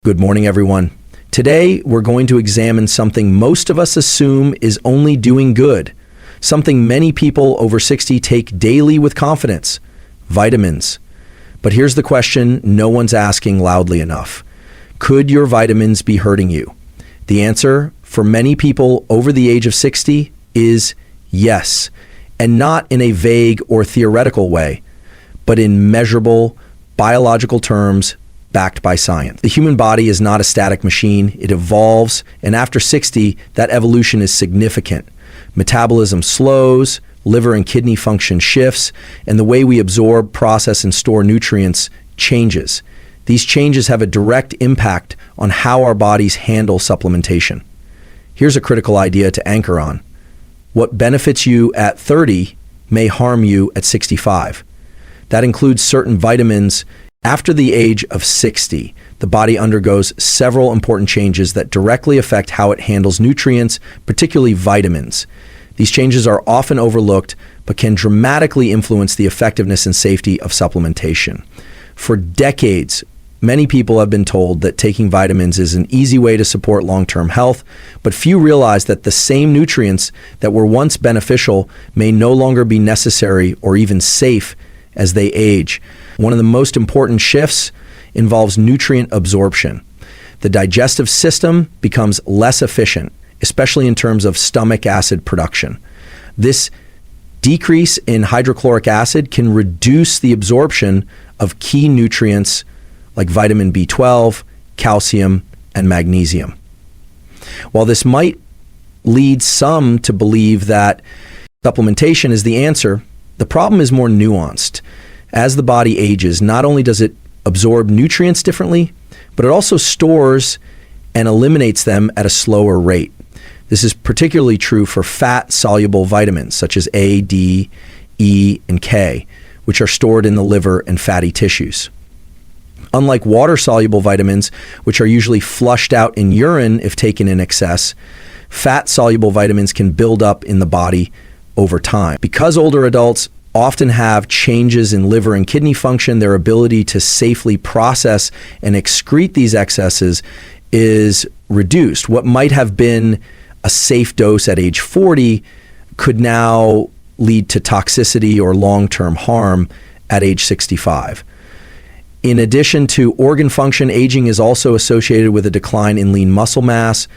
Good morning, everyone. Today, we're going to examine something most of us assume is only doing good, something many people over 60 take daily with confidence: vitamins. But here's the question no one's asking loudly enough. Could your vitamins be hurting you? The answer, for many people over the age of 60, is yes, and not in a vague or theoretical way, but in measurable, biological terms backed by science. The human body is not a static machine. It evolves, and after 60, that evolution is significant. Metabolism slows, liver and kidney function shifts, and the way we absorb, process, and store nutrients changes. These changes have a direct impact on how our bodies handle supplementation. Here's a critical idea to anchor on. What benefits you at 30 may harm you at 65. That includes certain vitamins. After the age of 60, the body undergoes several important changes that directly affect how it handles nutrients, particularly vitamins. These changes are often overlooked, but can dramatically influence the effectiveness and safety of supplementation. For decades, many people have been told that taking vitamins is an easy way to support long-term health, but few realize that the same nutrients that were once beneficial may no longer be necessary or even safe as they age. One of the most important shifts involves nutrient absorption. The digestive system becomes less efficient, especially in terms of stomach acid production. This decrease in hydrochloric acid can reduce the absorption of key nutrients like vitamin B12, calcium, and magnesium. While this might lead some to believe that supplementation is the answer, the problem is more nuanced. As the body ages, not only does it absorb nutrients differently, but it also stores and eliminates them at a slower rate. This is particularly true for fat-soluble vitamins such as A, D, E, and K, which are stored in the liver and fatty tissues. Unlike water-soluble vitamins, which are usually flushed out in urine if taken in excess, fat-soluble vitamins can build up in the body over time. Because older adults often have changes in liver and kidney function, their ability to safely process and excrete these excesses is reduced. What might have been a safe dose at age 40 could now lead to toxicity or long-term harm at age 65. In addition to organ function, aging is also associated with a decline in lean muscle mass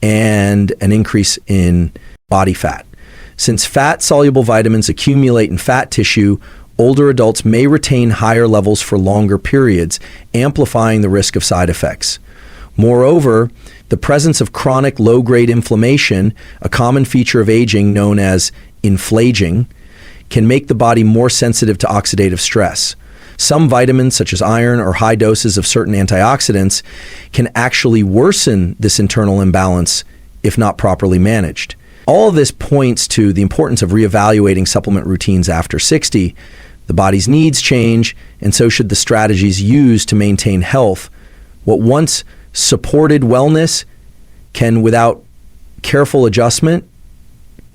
and an increase in body fat. Since fat-soluble vitamins accumulate in fat tissue, older adults may retain higher levels for longer periods, amplifying the risk of side effects. Moreover, the presence of chronic low-grade inflammation, a common feature of aging known as inflammaging, can make the body more sensitive to oxidative stress. Some vitamins, such as iron or high doses of certain antioxidants, can actually worsen this internal imbalance if not properly managed. All of this points to the importance of reevaluating supplement routines after 60. The body's needs change, and so should the strategies used to maintain health. What once supported wellness can, without careful adjustment,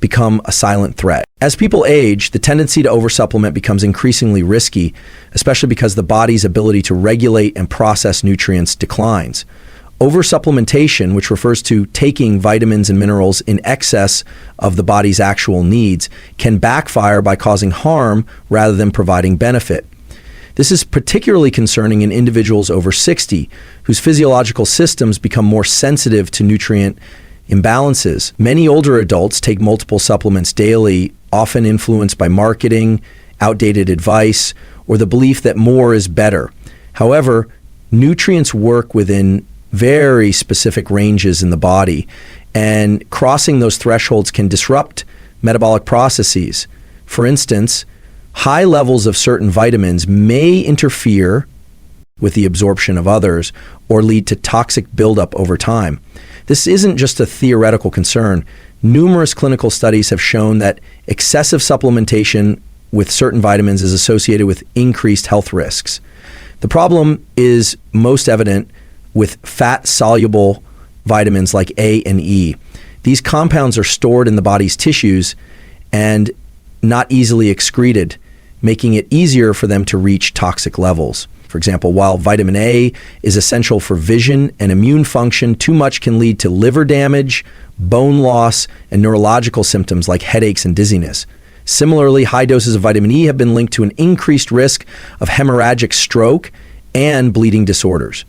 become a silent threat. As people age, the tendency to oversupplement becomes increasingly risky, especially because the body's ability to regulate and process nutrients declines. Over-supplementation, which refers to taking vitamins and minerals in excess of the body's actual needs, can backfire by causing harm rather than providing benefit. This is particularly concerning in individuals over 60, whose physiological systems become more sensitive to nutrient imbalances. Many older adults take multiple supplements daily, often influenced by marketing, outdated advice, or the belief that more is better. However, nutrients work within very specific ranges in the body, and crossing those thresholds can disrupt metabolic processes. For instance, high levels of certain vitamins may interfere with the absorption of others or lead to toxic buildup over time. This isn't just a theoretical concern. Numerous clinical studies have shown that excessive supplementation with certain vitamins is associated with increased health risks. The problem is most evident with fat-soluble vitamins like A and E. These compounds are stored in the body's tissues and not easily excreted, making it easier for them to reach toxic levels. For example, while vitamin A is essential for vision and immune function, too much can lead to liver damage, bone loss, and neurological symptoms like headaches and dizziness. Similarly, high doses of vitamin E have been linked to an increased risk of hemorrhagic stroke and bleeding disorders.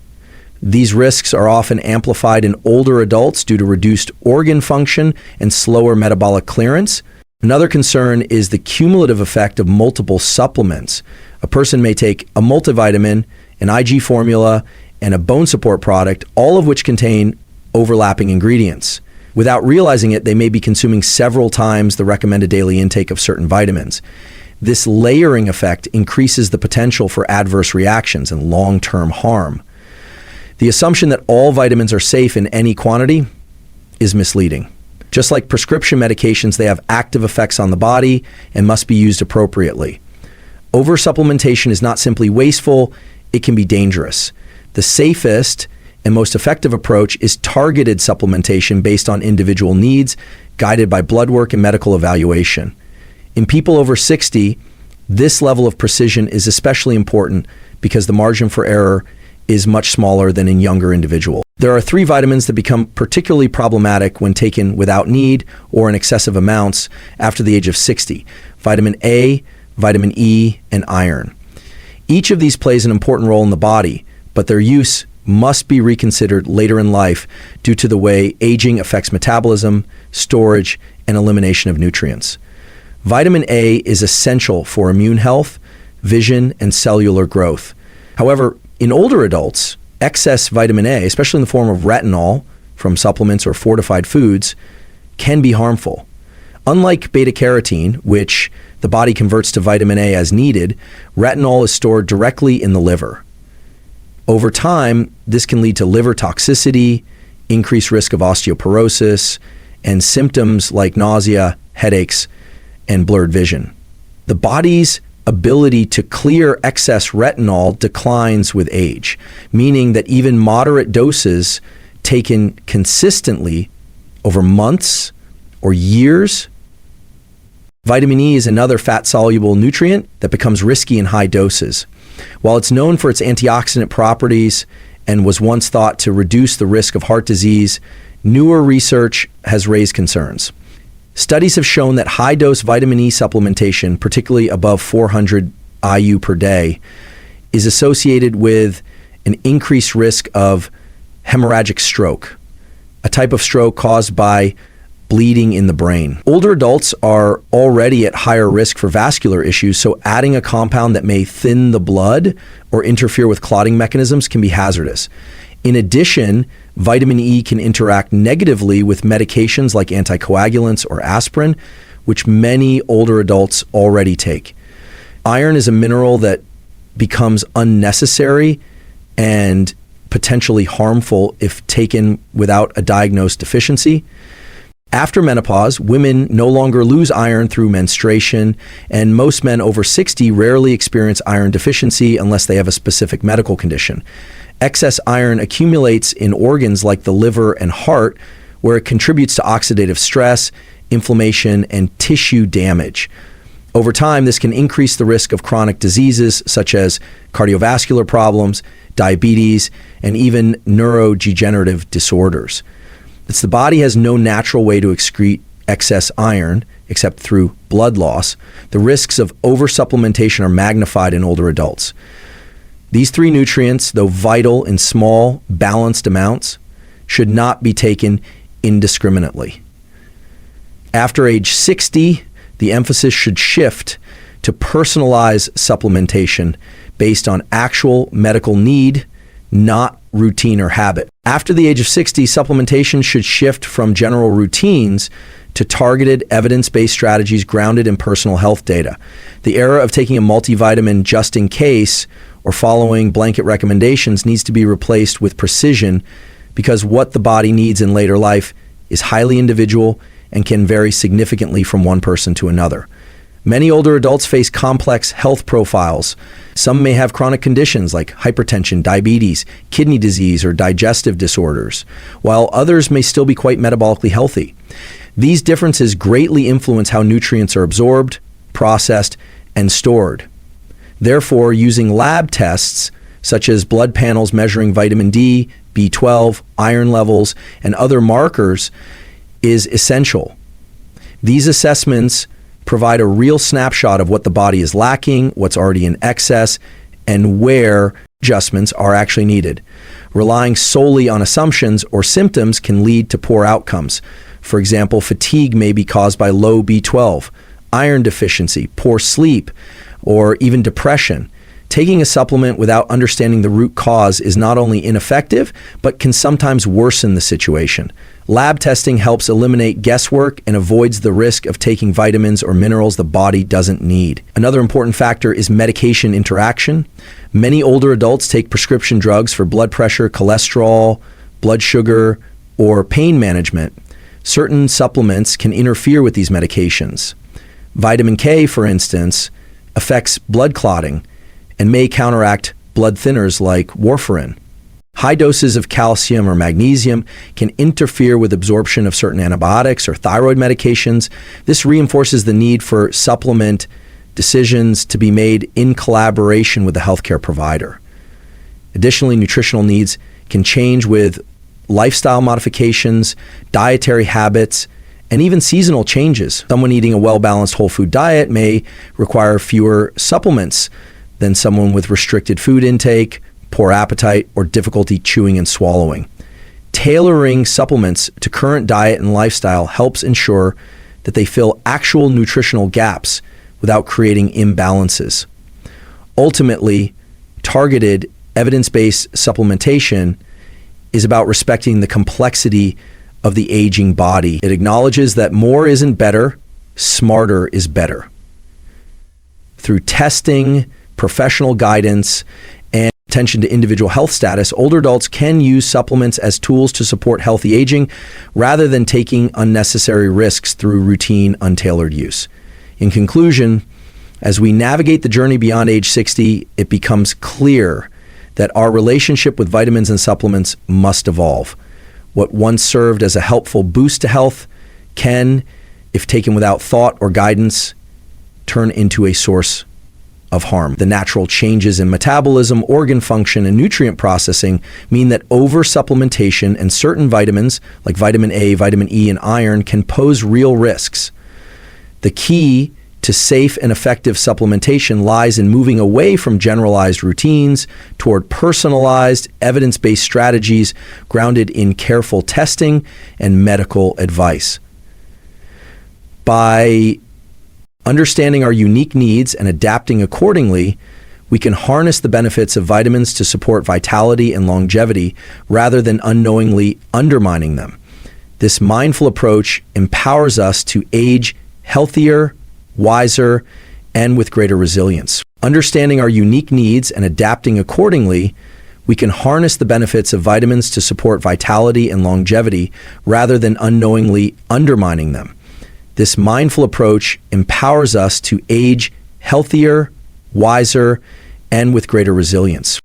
These risks are often amplified in older adults due to reduced organ function and slower metabolic clearance. Another concern is the cumulative effect of multiple supplements. A person may take a multivitamin, an IG formula, and a bone support product, all of which contain overlapping ingredients. Without realizing it, they may be consuming several times the recommended daily intake of certain vitamins. This layering effect increases the potential for adverse reactions and long-term harm. The assumption that all vitamins are safe in any quantity is misleading. Just like prescription medications, they have active effects on the body and must be used appropriately. Over-supplementation is not simply wasteful, it can be dangerous. The safest and most effective approach is targeted supplementation based on individual needs, guided by blood work and medical evaluation. In people over 60, this level of precision is especially important because the margin for error is much smaller than in younger individuals. There are 3 vitamins that become particularly problematic when taken without need or in excessive amounts after the age of 60: vitamin A, vitamin E, and iron. Each of these plays an important role in the body, but their use must be reconsidered later in life due to the way aging affects metabolism, storage, and elimination of nutrients. Vitamin A is essential for immune health, vision, and cellular growth. However, in older adults, excess vitamin A, especially in the form of retinol from supplements or fortified foods, can be harmful. Unlike beta-carotene, which the body converts to vitamin A as needed, retinol is stored directly in the liver. Over time, this can lead to liver toxicity, increased risk of osteoporosis, and symptoms like nausea, headaches, and blurred vision. The body's ability to clear excess retinol declines with age, meaning that even moderate doses taken consistently over months or years. Vitamin E is another fat-soluble nutrient that becomes risky in high doses. While it's known for its antioxidant properties and was once thought to reduce the risk of heart disease, newer research has raised concerns. Studies have shown that high-dose vitamin E supplementation, particularly above 400 IU per day, is associated with an increased risk of hemorrhagic stroke, a type of stroke caused by bleeding in the brain. Older adults are already at higher risk for vascular issues, so adding a compound that may thin the blood or interfere with clotting mechanisms can be hazardous. In addition, vitamin E can interact negatively with medications like anticoagulants or aspirin, which many older adults already take. Iron is a mineral that becomes unnecessary and potentially harmful if taken without a diagnosed deficiency. After menopause, women no longer lose iron through menstruation, and most men over 60 rarely experience iron deficiency unless they have a specific medical condition. Excess iron accumulates in organs like the liver and heart, where it contributes to oxidative stress, inflammation, and tissue damage. Over time, this can increase the risk of chronic diseases such as cardiovascular problems, diabetes, and even neurodegenerative disorders. The body has no natural way to excrete excess iron except through blood loss. The risks of over-supplementation are magnified in older adults. These 3 nutrients, though vital in small, balanced amounts, should not be taken indiscriminately. After age 60, the emphasis should shift to personalized supplementation based on actual medical need, not routine or habit. After the age of 60, supplementation should shift from general routines to targeted, evidence-based strategies grounded in personal health data. The era of taking a multivitamin just in case or following blanket recommendations needs to be replaced with precision, because what the body needs in later life is highly individual and can vary significantly from one person to another. Many older adults face complex health profiles. Some may have chronic conditions like hypertension, diabetes, kidney disease, or digestive disorders, while others may still be quite metabolically healthy. These differences greatly influence how nutrients are absorbed, processed, and stored. Therefore, using lab tests such as blood panels measuring vitamin D, B12, iron levels, and other markers, is essential. These assessments provide a real snapshot of what the body is lacking, what's already in excess, and where adjustments are actually needed. Relying solely on assumptions or symptoms can lead to poor outcomes. For example, fatigue may be caused by low B12, iron deficiency, poor sleep, or even depression. Taking a supplement without understanding the root cause is not only ineffective, but can sometimes worsen the situation. Lab testing helps eliminate guesswork and avoids the risk of taking vitamins or minerals the body doesn't need. Another important factor is medication interaction. Many older adults take prescription drugs for blood pressure, cholesterol, blood sugar, or pain management. Certain supplements can interfere with these medications. Vitamin K, for instance, affects blood clotting and may counteract blood thinners like warfarin. High doses of calcium or magnesium can interfere with absorption of certain antibiotics or thyroid medications. This reinforces the need for supplement decisions to be made in collaboration with the healthcare provider. Additionally, nutritional needs can change with lifestyle modifications, dietary habits, and even seasonal changes. Someone eating a well-balanced whole food diet may require fewer supplements than someone with restricted food intake, poor appetite, or difficulty chewing and swallowing. Tailoring supplements to current diet and lifestyle helps ensure that they fill actual nutritional gaps without creating imbalances. Ultimately, targeted evidence-based supplementation is about respecting the complexity of the aging body. It acknowledges that more isn't better, smarter is better. Through testing, professional guidance, and attention to individual health status, older adults can use supplements as tools to support healthy aging rather than taking unnecessary risks through routine, untailored use. In conclusion, as we navigate the journey beyond age 60, it becomes clear that our relationship with vitamins and supplements must evolve. What once served as a helpful boost to health can, if taken without thought or guidance, turn into a source of harm. The natural changes in metabolism, organ function, and nutrient processing mean that over-supplementation and certain vitamins like vitamin A, vitamin E, and iron can pose real risks. The key to safe and effective supplementation lies in moving away from generalized routines toward personalized, evidence-based strategies grounded in careful testing and medical advice. By understanding our unique needs and adapting accordingly, we can harness the benefits of vitamins to support vitality and longevity rather than unknowingly undermining them. This mindful approach empowers us to age healthier, wiser, and with greater resilience. Understanding our unique needs and adapting accordingly, we can harness the benefits of vitamins to support vitality and longevity rather than unknowingly undermining them. This mindful approach empowers us to age healthier, wiser, and with greater resilience.